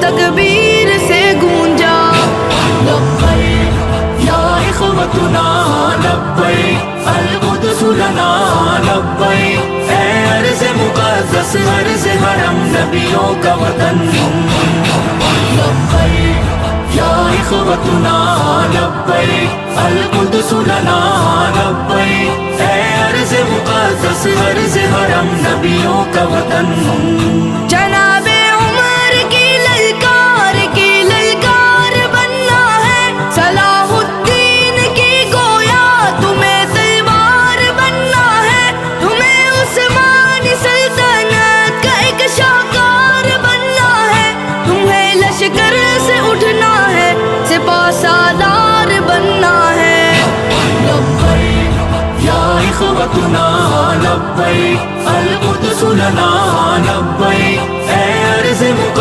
تکبیر سے گونجا۔ لبیک یا اخوتنا لبیک القدس لنا لبیک، اے ارض مقدس ارض حرم نبیوں کا وطن۔ لبیک یا اخوتنا لبیک القدس لنا لبیک، اے ارض مقدس ارض حرم نبیوں کا وطن۔ جناب عمر کی للکار بننا ہے، صلاح الدین کی گویا تمہیں تلوار بننا ہے، تمہیں عثمانی سلطنت کا ایک شاہکار بننا ہے، تمہیں لشکر سے اٹھنا ہے، سپہ سالار بننا ہے۔ لبیک یا اخوتنا لبیک القدس لنا لبیک،